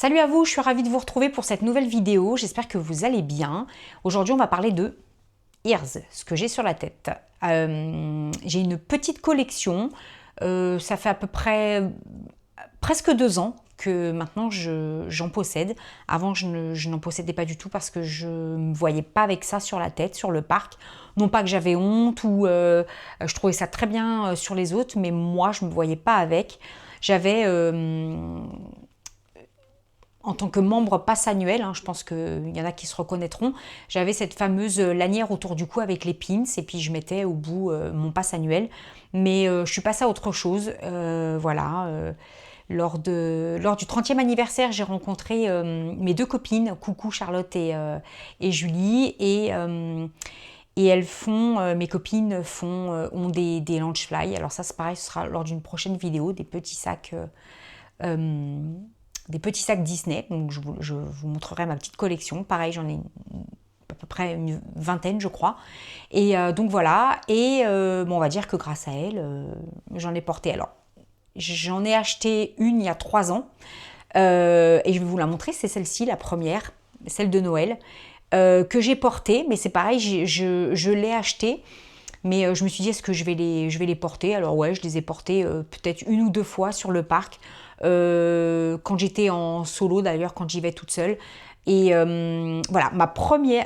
Salut à vous, je suis ravie de vous retrouver pour cette nouvelle vidéo. J'espère que vous allez bien. Aujourd'hui, on va parler de ears, ce que j'ai sur la tête. J'ai une petite collection. Ça fait à peu près presque 2 ans que maintenant j'en possède. Avant, je n'en possédais pas du tout parce que je ne me voyais pas avec ça sur la tête, sur le parc. Non pas que j'avais honte ou je trouvais ça très bien sur les autres, mais moi, je ne me voyais pas avec. J'avais en tant que membre passe annuel, je pense qu'il y en a qui se reconnaîtront, j'avais cette fameuse lanière autour du cou avec les pins et puis je mettais au bout mon passe annuel. Mais je suis passée à autre chose. Voilà. Lors du 30e anniversaire, j'ai rencontré mes deux copines, coucou Charlotte et Julie, et elles font, mes copines ont des Loungefly. Alors ça c'est pareil, ce sera lors d'une prochaine vidéo, des petits sacs Disney. Donc je vous montrerai ma petite collection. Pareil, j'en ai à peu près une vingtaine, je crois. Et donc voilà. Et bon, on va dire que grâce à elle, j'en ai porté. Alors, j'en ai acheté une il y a 3 ans. Et je vais vous la montrer. C'est celle-ci, la première, celle de Noël, que j'ai portée. Mais c'est pareil, je l'ai achetée. Mais je me suis dit, est-ce que je vais les porter? Alors ouais, je les ai portés peut-être 1 ou 2 fois sur le parc. Quand j'étais en solo d'ailleurs, quand j'y vais toute seule. Et voilà,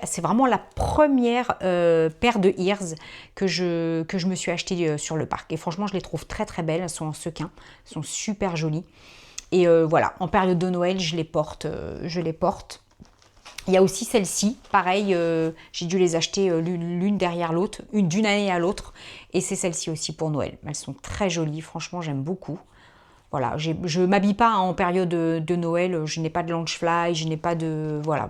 c'est vraiment la première paire de ears que je me suis achetée sur le parc. Et franchement, je les trouve très très belles. Elles sont en sequin, elles sont super jolies. Et voilà, en période de Noël, je les porte. Il y a aussi celle-ci, pareil, j'ai dû les acheter l'une derrière l'autre, d'une année à l'autre. Et c'est celle-ci aussi pour Noël. Elles sont très jolies, franchement, j'aime beaucoup. Voilà, je ne m'habille pas en période de Noël, je n'ai pas de Loungefly, je n'ai pas de... Voilà,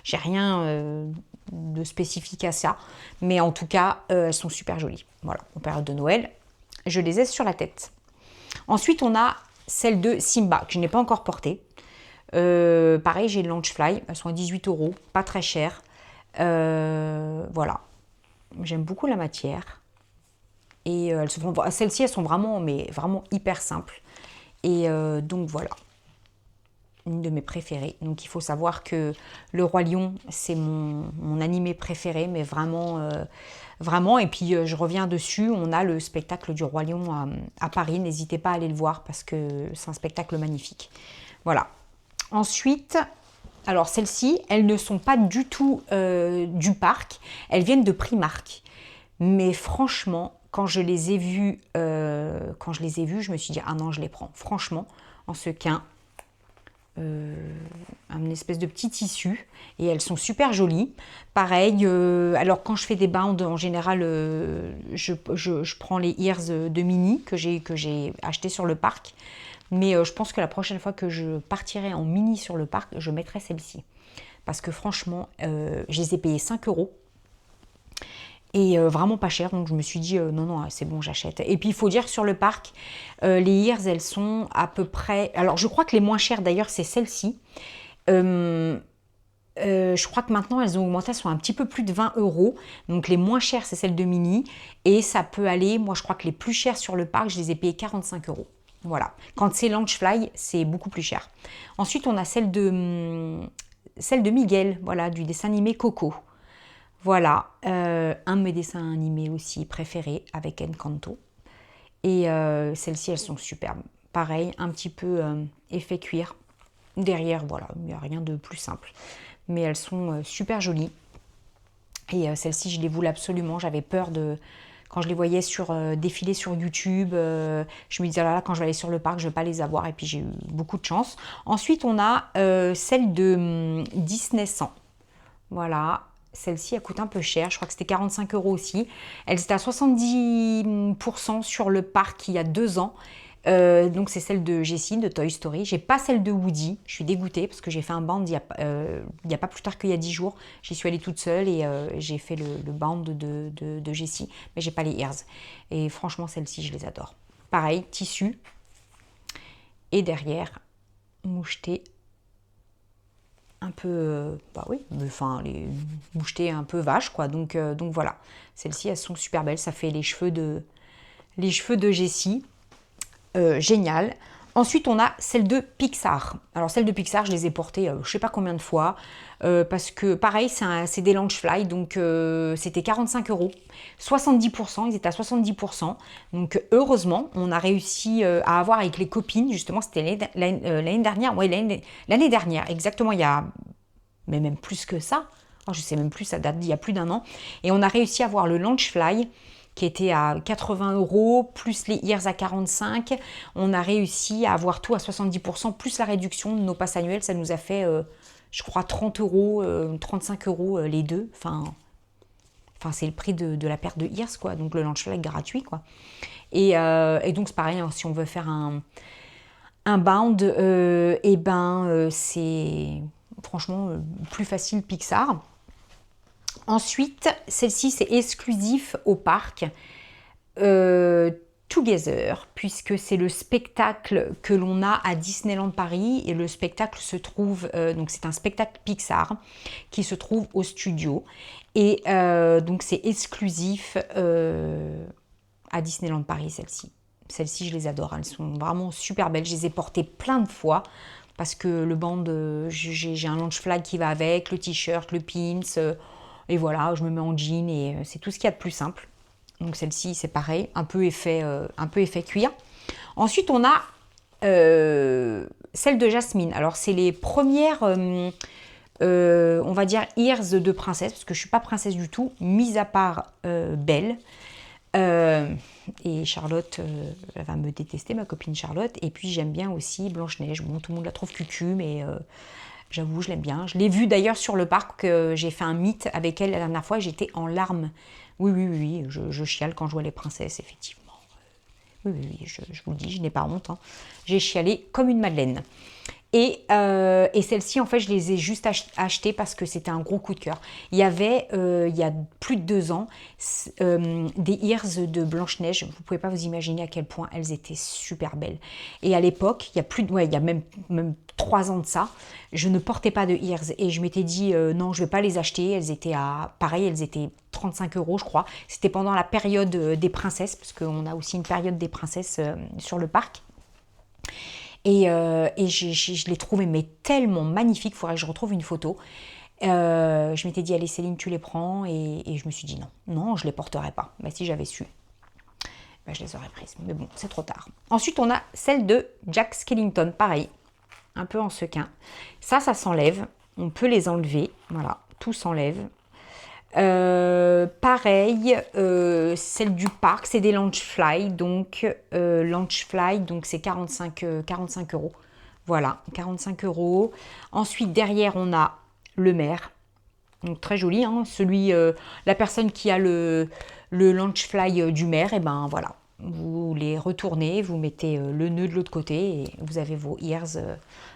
j'ai rien de spécifique à ça. Mais en tout cas, elles sont super jolies. Voilà, en période de Noël, je les ai sur la tête. Ensuite, on a celle de Simba, que je n'ai pas encore portée. Pareil, j'ai le Loungefly, elles sont à 18 €, pas très chères. Voilà, j'aime beaucoup la matière. Et celles-ci, elles sont vraiment, mais vraiment hyper simples. Et donc voilà, une de mes préférées. Donc il faut savoir que Le Roi Lion, c'est mon animé préféré, mais vraiment, vraiment. Et puis je reviens dessus, on a le spectacle du Roi Lion à Paris. N'hésitez pas à aller le voir parce que c'est un spectacle magnifique. Voilà. Ensuite, alors celles-ci, elles ne sont pas du tout du parc, elles viennent de Primark. Mais franchement, quand je les ai vues, je me suis dit, ah non, je les prends. Franchement, en sequin, une espèce de petit tissu, et elles sont super jolies. Pareil, alors quand je fais des bounds, en général, je prends les ears de Mini que j'ai acheté sur le parc. Mais je pense que la prochaine fois que je partirai en mini sur le parc, je mettrai celle-ci. Parce que franchement, je les ai payées 5 € et vraiment pas cher. Donc je me suis dit, non, non, c'est bon, j'achète. Et puis il faut dire que sur le parc, les ears, elles sont à peu près... Alors je crois que les moins chères d'ailleurs, c'est celle-ci. Je crois que maintenant, elles ont augmenté, elles sont un petit peu plus de 20 €. Donc les moins chères, c'est celle de Mini. Et ça peut aller, moi je crois que les plus chères sur le parc, je les ai payées 45 €. Voilà. Quand c'est Loungefly, c'est beaucoup plus cher. Ensuite, on a celle de Miguel, voilà, du dessin animé Coco. Voilà, un de mes dessins animés aussi préférés avec Encanto. Et celles-ci, elles sont superbes. Pareil, un petit peu effet cuir. Derrière, voilà, il n'y a rien de plus simple. Mais elles sont super jolies. Et celles-ci, je les voulais absolument. J'avais peur de... Quand je les voyais défiler sur YouTube, je me disais, ah là, quand je vais aller sur le parc, je ne vais pas les avoir. Et puis, j'ai eu beaucoup de chance. Ensuite, on a celle de Disney 100. Voilà. Celle-ci, elle coûte un peu cher. Je crois que c'était 45 € aussi. Elle était à 70% sur le parc il y a 2 ans. Donc c'est celle de Jessie de Toy Story. J'ai pas celle de Woody. Je suis dégoûtée parce que j'ai fait un bound il y a pas plus tard qu'il y a 10 jours. J'y suis allée toute seule et j'ai fait le bound de Jessie. Mais j'ai pas les ears. Et franchement, celles-ci, je les adore. Pareil, tissu. Et derrière, moucheté un peu, bah oui, enfin les mouchetés un peu vaches quoi. Donc voilà. Celles-ci, elles sont super belles. Ça fait les cheveux de Jessie. Génial. Ensuite, on a celle de Pixar. Alors, celle de Pixar, je les ai portées je ne sais pas combien de fois, parce que, pareil, c'est des Loungefly, donc c'était 45 €, 70%, ils étaient à 70%. Donc, heureusement, on a réussi à avoir avec les copines, justement, c'était l'année dernière, ouais, l'année dernière, exactement, mais même plus que ça. Oh, je ne sais même plus, ça date d'il y a plus d'1 an. Et on a réussi à avoir le Loungefly, qui était à 80 €, plus les ears à 45. On a réussi à avoir tout à 70%, plus la réduction de nos passes annuelles. Ça nous a fait, je crois, 30 €, 35 € les deux. Enfin c'est le prix de la paire de ears, quoi. Donc le Loungefly gratuit, quoi. Et donc c'est pareil, hein, si on veut faire un bound, c'est franchement plus facile Pixar. Ensuite, celle-ci, c'est exclusif au parc Together, puisque c'est le spectacle que l'on a à Disneyland Paris. Et le spectacle se trouve, donc c'est un spectacle Pixar qui se trouve au studio. Et donc c'est exclusif à Disneyland Paris, celle-ci. Celles-ci, je les adore. Elles sont vraiment super belles. Je les ai portées plein de fois. Parce que le band, j'ai un Loungefly qui va avec, le t-shirt, le pins, et voilà, je me mets en jean et c'est tout ce qu'il y a de plus simple. Donc celle-ci, c'est pareil, un peu effet cuir. Ensuite, on a celle de Jasmine. Alors, c'est les premières, on va dire, ears de princesse, parce que je ne suis pas princesse du tout, mis à part Belle. Et Charlotte, elle va me détester, ma copine Charlotte. Et puis j'aime bien aussi Blanche-Neige. Bon, tout le monde la trouve cucu, mais j'avoue, je l'aime bien. Je l'ai vue d'ailleurs sur le parc, j'ai fait un meet avec elle la dernière fois, j'étais en larmes. Oui, je chiale quand je vois les princesses, effectivement. Oui, je vous le dis, je n'ai pas honte. Hein. J'ai chialé comme une madeleine. Et celles-ci, en fait, je les ai juste achetées parce que c'était un gros coup de cœur. Il y avait, il y a plus de 2 ans, des ears de Blanche-Neige. Vous ne pouvez pas vous imaginer à quel point elles étaient super belles. Et à l'époque, il y a même 3 ans de ça, je ne portais pas de ears. Et je m'étais dit, non, je ne vais pas les acheter. Elles étaient pareil, elles étaient 35 €, je crois. C'était pendant la période des princesses, parce qu'on a aussi une période des princesses sur le parc. Et je l'ai trouvé mais tellement magnifique, il faudrait que je retrouve une photo. Je m'étais dit, allez Céline, tu les prends. Et je me suis dit, non, je ne les porterai pas. Mais si j'avais su, je les aurais prises. Mais bon, c'est trop tard. Ensuite, on a celle de Jack Skellington, pareil, un peu en sequin. Ça s'enlève. On peut les enlever. Voilà, tout s'enlève. Pareil, celle du parc, c'est des Loungefly, donc c'est 45 €. Voilà, 45 €. Ensuite, derrière, on a le maire. Donc très joli, hein, la personne qui a le Loungefly du maire, et ben voilà. Vous les retournez, vous mettez le nœud de l'autre côté et vous avez vos ears.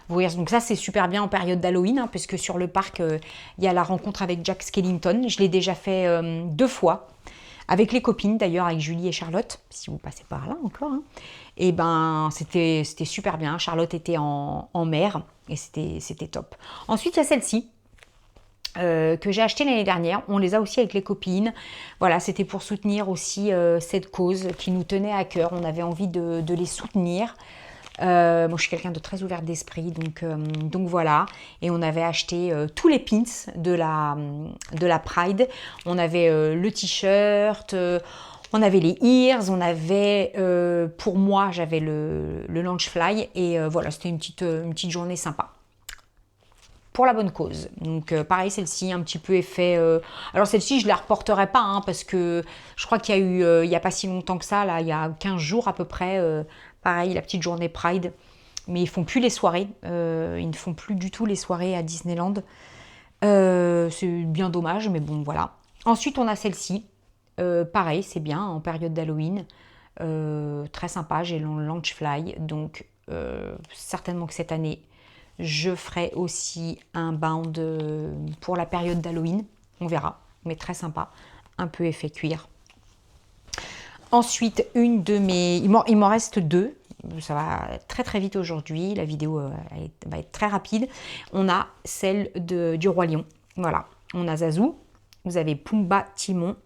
Donc ça, c'est super bien en période d'Halloween, hein, puisque sur le parc, il y a la rencontre avec Jack Skellington. Je l'ai déjà fait 2 fois, avec les copines d'ailleurs, avec Julie et Charlotte, si vous passez par là encore. Hein. Et ben, c'était super bien. Charlotte était en mer et c'était top. Ensuite, il y a celle-ci. Que j'ai acheté l'année dernière. On les a aussi avec les copines. Voilà, c'était pour soutenir aussi cette cause qui nous tenait à cœur. On avait envie de les soutenir. Moi, je suis quelqu'un de très ouvert d'esprit, donc voilà. Et on avait acheté tous les pins de la Pride. On avait le t-shirt, on avait les ears, on avait, pour moi, j'avais le Loungefly. Et voilà, c'était une petite journée sympa. Pour la bonne cause. Donc pareil, celle-ci, un petit peu effet... Alors celle-ci, je ne la reporterai pas, hein, parce que je crois qu'il y a eu, il n'y a pas si longtemps que ça, là, il y a 15 jours à peu près, pareil, la petite journée Pride. Mais ils ne font plus les soirées. Ils ne font plus du tout les soirées à Disneyland. C'est bien dommage, mais bon, voilà. Ensuite, on a celle-ci. Pareil, c'est bien, en période d'Halloween. Très sympa, j'ai le Loungefly. Donc, certainement que cette année, je ferai aussi un bound pour la période d'Halloween. On verra, mais très sympa. Un peu effet cuir. Ensuite, une de mes... Il m'en reste 2. Ça va très très vite aujourd'hui. La vidéo va être très rapide. On a celle du Roi Lion. Voilà. On a Zazu. Vous avez Pumba, Timon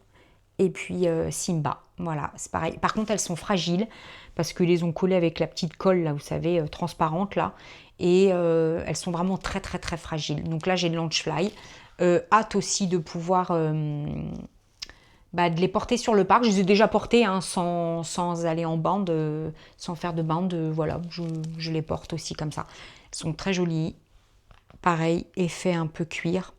et puis Simba. Voilà, c'est pareil. Par contre, elles sont fragiles parce qu'ils les ont collées avec la petite colle, là, vous savez, transparente, là. Et elles sont vraiment très, très, très fragiles. Donc là, j'ai le Launchfly. Hâte aussi de pouvoir de les porter sur le parc. Je les ai déjà portés hein, sans aller en bande, sans faire de bande. Voilà, je les porte aussi comme ça. Elles sont très jolies. Pareil, effet un peu cuir.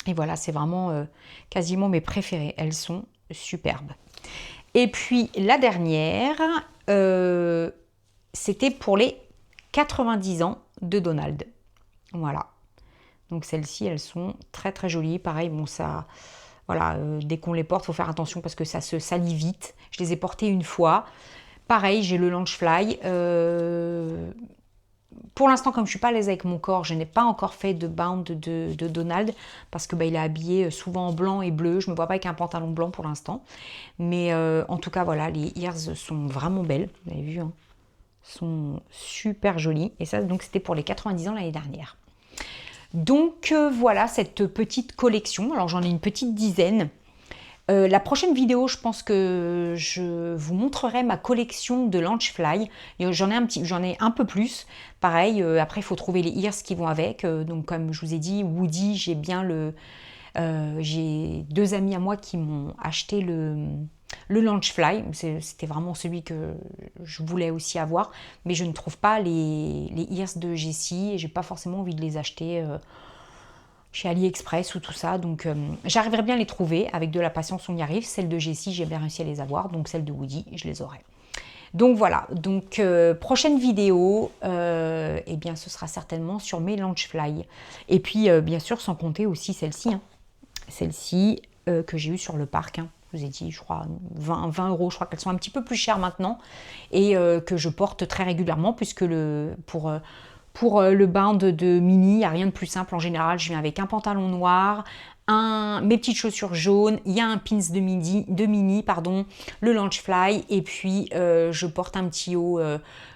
Et voilà, c'est vraiment quasiment mes préférées. Elles sont superbes. Et puis la dernière, c'était pour les 90 ans de Donald. Voilà. Donc celles-ci, elles sont très très jolies. Pareil, bon ça, voilà, dès qu'on les porte, il faut faire attention parce que ça se salit vite. Je les ai portées une fois. Pareil, j'ai le Launchfly. Pour l'instant, comme je ne suis pas à l'aise avec mon corps, je n'ai pas encore fait de bound de Donald parce que il est habillé souvent en blanc et bleu. Je ne me vois pas avec un pantalon blanc pour l'instant. Mais en tout cas, voilà, les ears sont vraiment belles. Vous avez vu, hein, sont super jolies. Et ça, donc, c'était pour les 90 ans l'année dernière. Donc, voilà cette petite collection. Alors, j'en ai une petite dizaine. La prochaine vidéo, je pense que je vous montrerai ma collection de Launchfly. J'en ai un peu plus. Pareil, après, il faut trouver les ears qui vont avec. Donc, comme je vous ai dit, Woody, j'ai bien j'ai 2 amis à moi qui m'ont acheté le Launchfly. C'était vraiment celui que je voulais aussi avoir. Mais je ne trouve pas les ears de Jessie et j'ai pas forcément envie de les acheter chez AliExpress ou tout ça, donc j'arriverai bien à les trouver, avec de la patience on y arrive. Celles de Jessie, j'ai bien réussi à les avoir, donc celles de Woody, je les aurai. Donc voilà, donc prochaine vidéo, eh bien ce sera certainement sur mes Launchfly. Et puis bien sûr, sans compter aussi celle-ci, hein. Celle-ci que j'ai eue sur le parc, hein. Je vous ai dit, je crois, 20 €, je crois qu'elles sont un petit peu plus chères maintenant, et que je porte très régulièrement, puisque pour le bound de mini, il n'y a rien de plus simple. En général, je viens avec un pantalon noir, mes petites chaussures jaunes, il y a un pins de mini, le Launchfly, et puis je porte un petit haut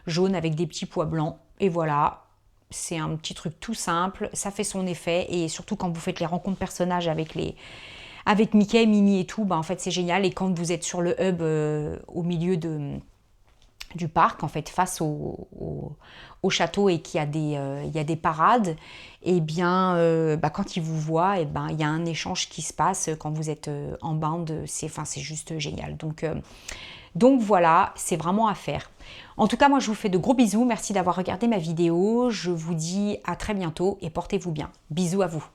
jaune avec des petits pois blancs. Et voilà, c'est un petit truc tout simple, ça fait son effet, et surtout quand vous faites les rencontres personnages avec Mickey, Minnie et tout, en fait c'est génial. Et quand vous êtes sur le hub au milieu du parc, en fait, face au château, et qu'il y a des parades, et bien, quand ils vous voient, il y a un échange qui se passe quand vous êtes en bande. C'est juste génial. Donc voilà, c'est vraiment à faire. En tout cas, moi, je vous fais de gros bisous. Merci d'avoir regardé ma vidéo. Je vous dis à très bientôt et portez-vous bien. Bisous à vous.